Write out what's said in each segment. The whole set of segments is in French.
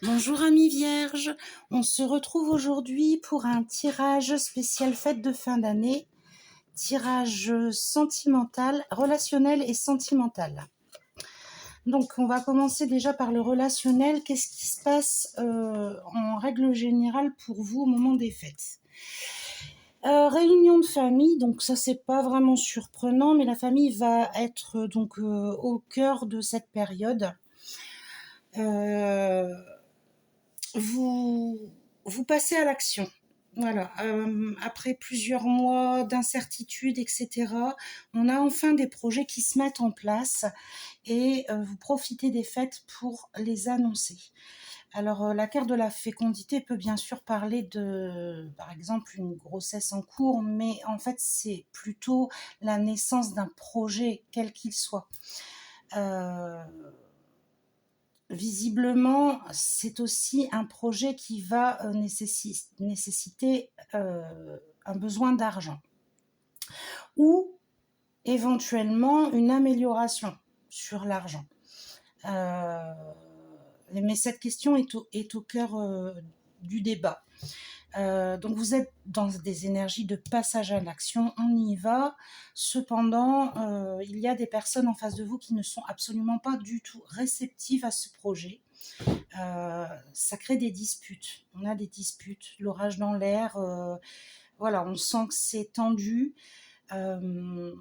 Bonjour amis vierges, on se retrouve aujourd'hui pour un tirage spécial fête de fin d'année, tirage sentimental, relationnel et sentimental. Donc on va commencer déjà par le relationnel. Qu'est-ce qui se passe en règle générale pour vous au moment des fêtes? Réunion de famille, donc ça c'est pas vraiment surprenant, mais la famille va être donc au cœur de cette période. Euh, vous, vous passez à l'action. Voilà, après plusieurs mois d'incertitude, etc., on a enfin des projets qui se mettent en place et vous profitez des fêtes pour les annoncer. Alors, la carte de la fécondité peut bien sûr parler de, par exemple, une grossesse en cours, mais en fait, c'est plutôt la naissance d'un projet, quel qu'il soit. Visiblement, c'est aussi un projet qui va nécessiter un besoin d'argent ou éventuellement une amélioration sur l'argent. Mais cette question est au cœur du débat. Donc vous êtes dans des énergies de passage à l'action, on y va. Cependant, il y a des personnes en face de vous qui ne sont absolument pas du tout réceptives à ce projet. Ça crée des disputes. On a des disputes, l'orage dans l'air. Voilà, on sent que c'est tendu. Je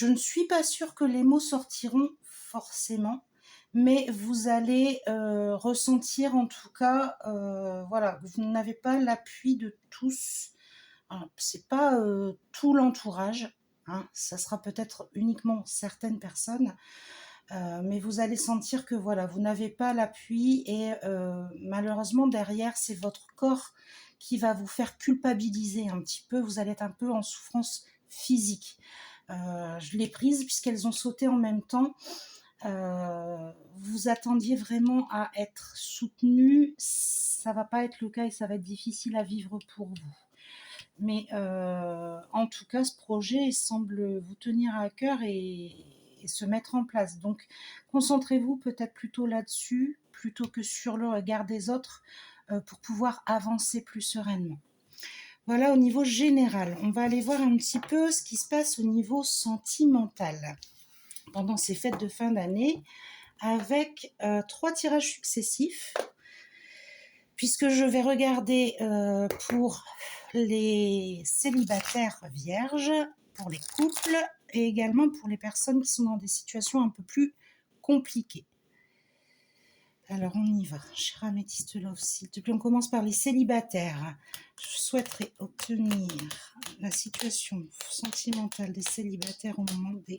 ne suis pas sûre que les mots sortiront forcément, mais vous allez ressentir en tout cas, voilà, vous n'avez pas l'appui de tous. Alors, c'est pas tout l'entourage, hein, ça sera peut-être uniquement certaines personnes, mais vous allez sentir que voilà, vous n'avez pas l'appui et malheureusement derrière, c'est votre corps qui va vous faire culpabiliser un petit peu. Vous allez être un peu en souffrance physique. Je l'ai prise puisqu'elles ont sauté en même temps. Vous attendiez vraiment à être soutenu, ça va pas être le cas et ça va être difficile à vivre pour vous. Mais en tout cas, ce projet semble vous tenir à cœur et se mettre en place. Donc, concentrez-vous peut-être plutôt là-dessus, plutôt que sur le regard des autres, pour pouvoir avancer plus sereinement. Voilà au niveau général. On va aller voir un petit peu ce qui se passe au niveau sentimental pendant ces fêtes de fin d'année avec 3 tirages successifs, puisque je vais regarder pour les célibataires vierges, pour les couples et également pour les personnes qui sont dans des situations un peu plus compliquées. Alors on y va, cher Améthyste Love, s'il te plaît, on commence par les célibataires. Je souhaiterais obtenir la situation sentimentale des célibataires au moment des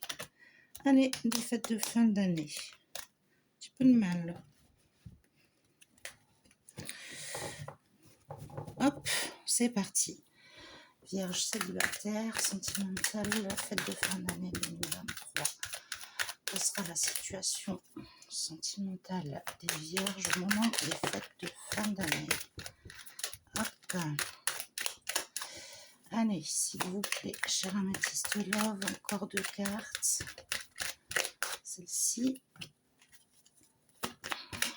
fêtes de fin d'année. Un petit peu de mal. Hop, c'est parti. Vierge célibataire, sentimentale, fête de fin d'année 2023. Quelle sera la situation sentimentale des vierges au moment des fêtes de fin d'année? Hop. Allez, s'il vous plaît, cher Améthyste Love, encore 2 cartes. Celle-ci.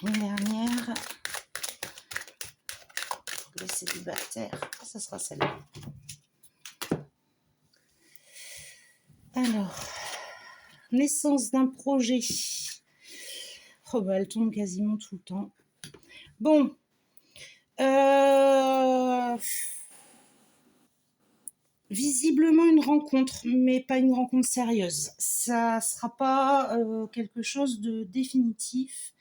Une dernière. Pour les célibataires. Ça sera celle-là. Alors, naissance d'un projet. Oh bah elle tombe quasiment tout le temps. Bon. Visiblement une rencontre, mais pas une rencontre sérieuse. Ça sera pas quelque chose de définitif.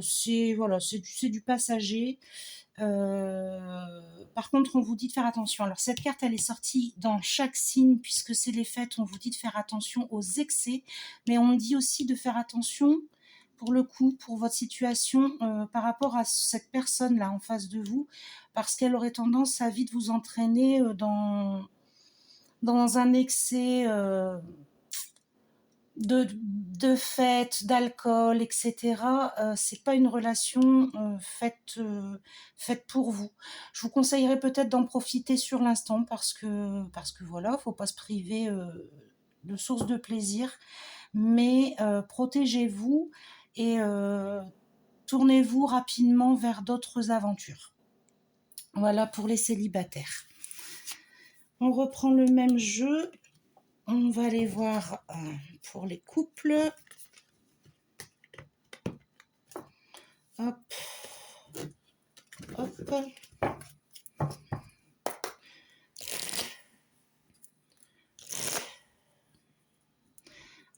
C'est voilà, c'est du passager. Par contre, on vous dit de faire attention. Alors cette carte, elle est sortie dans chaque signe puisque c'est les fêtes. On vous dit de faire attention aux excès, mais on dit aussi de faire attention pour le coup, pour votre situation par rapport à cette personne-là en face de vous, parce qu'elle aurait tendance à vite vous entraîner dans un excès de fête, d'alcool, etc. C'est pas une relation faite pour vous. Je vous conseillerais peut-être d'en profiter sur l'instant parce que voilà, faut pas se priver de sources de plaisir, mais protégez-vous et tournez-vous rapidement vers d'autres aventures. Voilà pour les célibataires. On reprend le même jeu. On va aller voir pour les couples. Hop. Hop.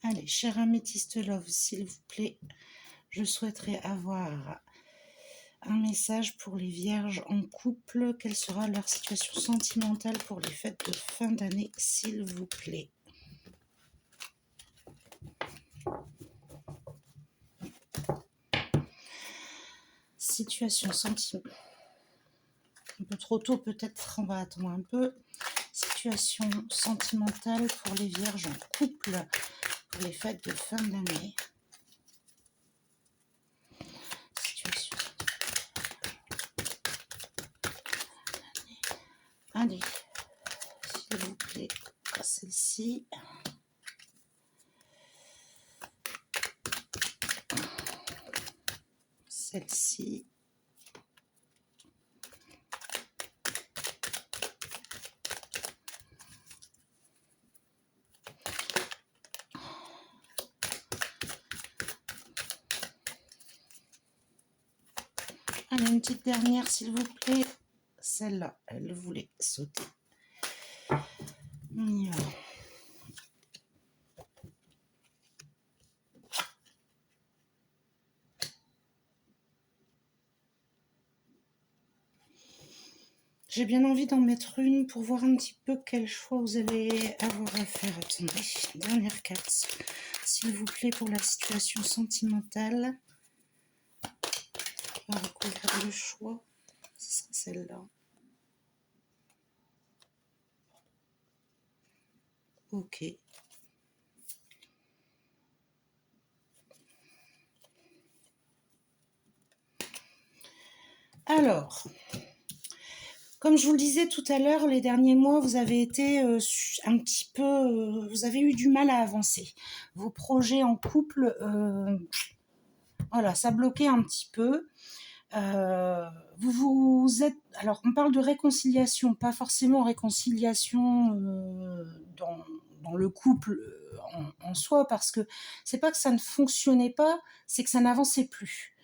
Allez, cher améthyste love, s'il vous plaît, je souhaiterais avoir un message pour les vierges en couple. Quelle sera leur situation sentimentale pour les fêtes de fin d'année, s'il vous plaît? Situation sentimentale. Un peu trop tôt peut-être, on va attendre un peu. Situation sentimentale pour les vierges en couple pour les fêtes de fin d'année. Situation sentimentale. Allez, s'il vous plaît, celle-ci. Celle-ci. Allez, une petite dernière, s'il vous plaît. Celle-là, elle voulait sauter. On y va. J'ai bien envie d'en mettre une pour voir un petit peu quel choix vous allez avoir à faire. Attendez, dernière carte, s'il vous plaît, pour la situation sentimentale. On va recouvrir le choix. Ce sera celle-là. Ok. Alors, comme je vous le disais tout à l'heure, les derniers mois, vous avez été un petit peu... vous avez eu du mal à avancer. Vos projets en couple, voilà, ça bloquait un petit peu. Vous êtes... Alors, on parle de réconciliation, pas forcément réconciliation dans le couple en soi, parce que c'est pas que ça ne fonctionnait pas, c'est que ça n'avançait plus.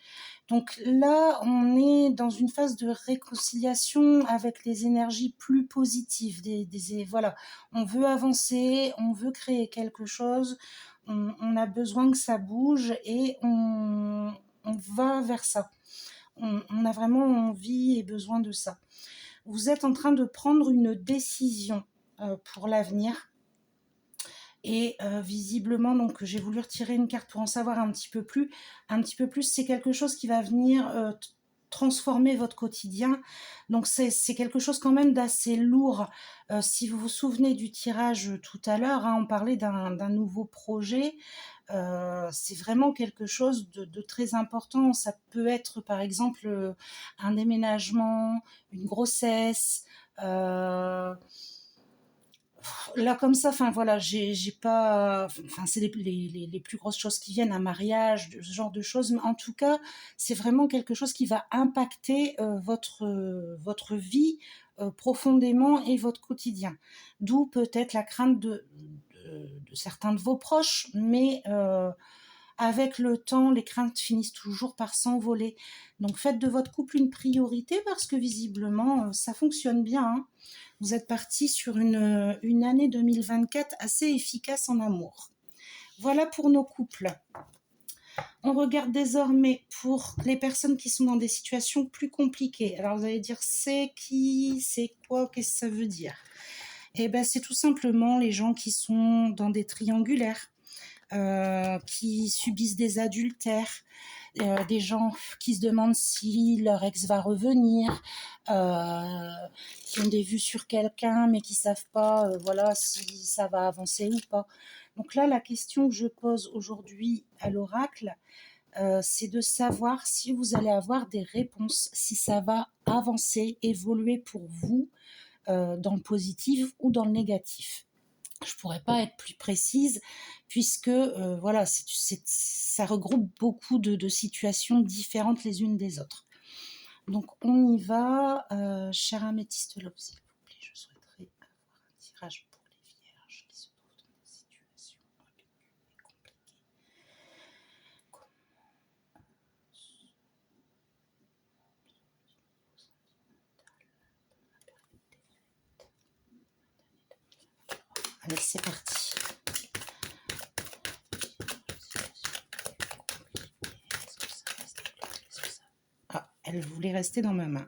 Donc là, on est dans une phase de réconciliation avec les énergies plus positives. Voilà, on veut avancer, on veut créer quelque chose, on a besoin que ça bouge et on va vers ça. On a vraiment envie et besoin de ça. Vous êtes en train de prendre une décision pour l'avenir. Et visiblement, donc j'ai voulu retirer une carte pour en savoir un petit peu plus. C'est quelque chose qui va venir transformer votre quotidien. Donc c'est quelque chose quand même d'assez lourd. Si vous vous souvenez du tirage tout à l'heure, on parlait d'un nouveau projet. C'est vraiment quelque chose de très important. Ça peut être par exemple un déménagement, une grossesse. Là comme ça, enfin voilà, j'ai pas, enfin c'est les plus grosses choses qui viennent, un mariage, ce genre de choses, mais en tout cas c'est vraiment quelque chose qui va impacter votre vie profondément et votre quotidien, d'où peut-être la crainte de certains de vos proches, mais avec le temps, les craintes finissent toujours par s'envoler. Donc faites de votre couple une priorité parce que visiblement ça fonctionne bien, hein. Vous êtes parti sur une année 2024 assez efficace en amour. Voilà pour nos couples. On regarde désormais pour les personnes qui sont dans des situations plus compliquées. Alors vous allez dire, c'est qui, c'est quoi, qu'est-ce que ça veut dire? Eh bien c'est tout simplement les gens qui sont dans des triangulaires, qui subissent des adultères, des gens qui se demandent si leur ex va revenir, qui ont des vues sur quelqu'un mais qui savent pas voilà, si ça va avancer ou pas. Donc là, la question que je pose aujourd'hui à l'oracle, c'est de savoir si vous allez avoir des réponses, si ça va avancer, évoluer pour vous dans le positif ou dans le négatif. Je pourrais pas être plus précise puisque, voilà, ça regroupe beaucoup de situations différentes les unes des autres. Donc on y va, cher améthyste Love, s'il vous plaît, je souhaiterais avoir un tirage pour les vierges qui se trouvent dans des situations ambiguës et compliquées. Allez, c'est parti. Ah, elle voulait rester dans ma main.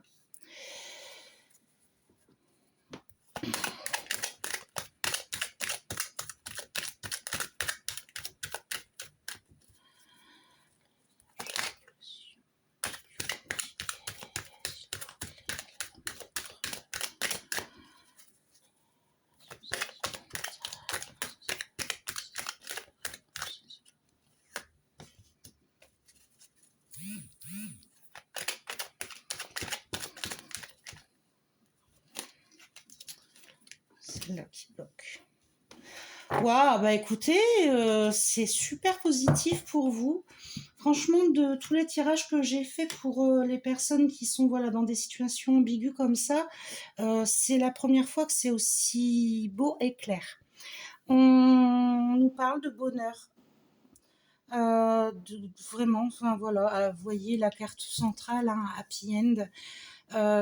C'est là qui bloque. Waouh, bah écoutez, c'est super positif pour vous. Franchement, de tous les tirages que j'ai faits pour les personnes qui sont voilà, dans des situations ambiguës comme ça, c'est la première fois que c'est aussi beau et clair. On nous parle de bonheur. Vraiment, enfin voilà, vous voyez la carte centrale, hein, Happy End.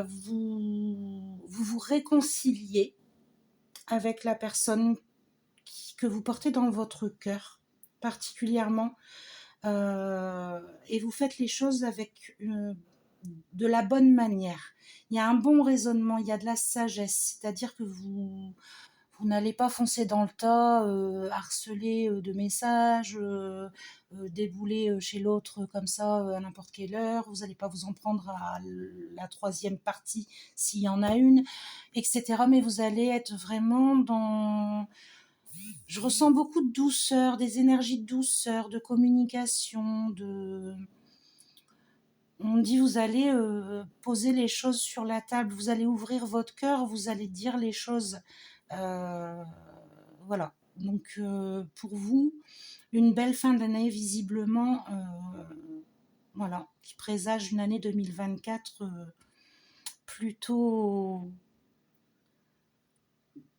Vous réconciliez avec la personne que vous portez dans votre cœur particulièrement, et vous faites les choses avec de la bonne manière. Il y a un bon raisonnement, il y a de la sagesse, c'est-à-dire que vous n'allez pas foncer dans le tas, harceler de messages, débouler chez l'autre comme ça à n'importe quelle heure, vous n'allez pas vous en prendre à la troisième partie s'il y en a une, etc. Mais vous allez être vraiment dans... Je ressens beaucoup de douceur, des énergies de douceur, de communication, de... On dit vous allez poser les choses sur la table, vous allez ouvrir votre cœur, vous allez dire les choses. Voilà. Donc pour vous, une belle fin d'année visiblement, voilà, qui présage une année 2024 plutôt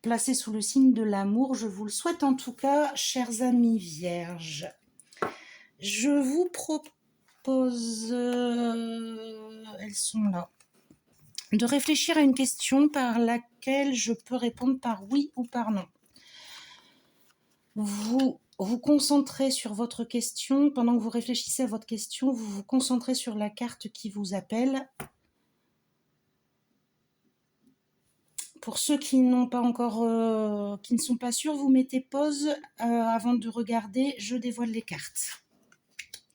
placée sous le signe de l'amour. Je vous le souhaite en tout cas, chers amis vierges. Je vous propose, elles sont là, de réfléchir à une question par laquelle je peux répondre par oui ou par non. Vous vous concentrez sur votre question. Pendant que vous réfléchissez à votre question, vous vous concentrez sur la carte qui vous appelle. Pour ceux qui n'ont pas encore, qui ne sont pas sûrs, vous mettez pause avant de regarder. Je dévoile les cartes.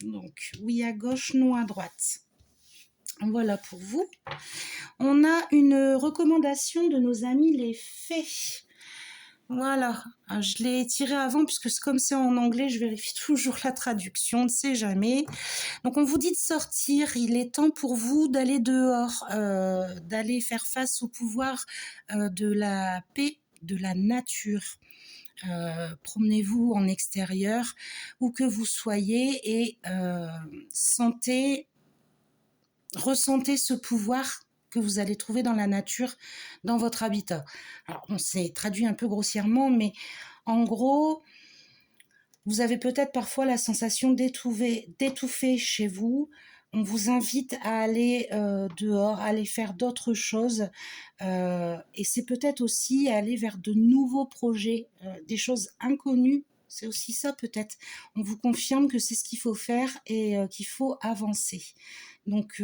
Donc, oui à gauche, non à droite. Voilà pour vous. On a une recommandation de nos amis les fées. Voilà, je l'ai tiré avant puisque comme c'est en anglais, je vérifie toujours la traduction, on ne sait jamais. Donc on vous dit de sortir, il est temps pour vous d'aller dehors, d'aller faire face au pouvoir de la paix, de la nature. Promenez-vous en extérieur, où que vous soyez, et ressentez ce pouvoir que vous allez trouver dans la nature, dans votre habitat. Alors, on s'est traduit un peu grossièrement, mais en gros, vous avez peut-être parfois la sensation d'étouffer chez vous. On vous invite à aller dehors, à aller faire d'autres choses. Et c'est peut-être aussi aller vers de nouveaux projets, des choses inconnues. C'est aussi ça peut-être. On vous confirme que c'est ce qu'il faut faire et qu'il faut avancer. Donc,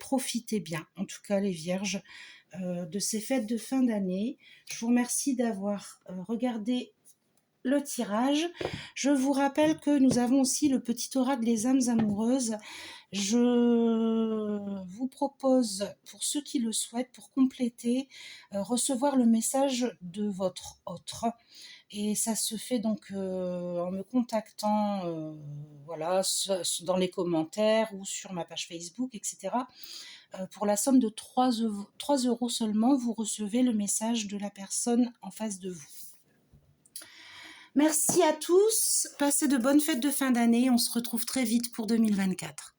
profitez bien, en tout cas les vierges, de ces fêtes de fin d'année. Je vous remercie d'avoir regardé le tirage. Je vous rappelle que nous avons aussi le petit oracle des âmes amoureuses. Je vous propose, pour ceux qui le souhaitent, pour compléter, recevoir le message de votre autre. Et ça se fait donc en me contactant voilà, dans les commentaires ou sur ma page Facebook, etc. Pour la somme de 3 € seulement, vous recevez le message de la personne en face de vous. Merci à tous, passez de bonnes fêtes de fin d'année, on se retrouve très vite pour 2024.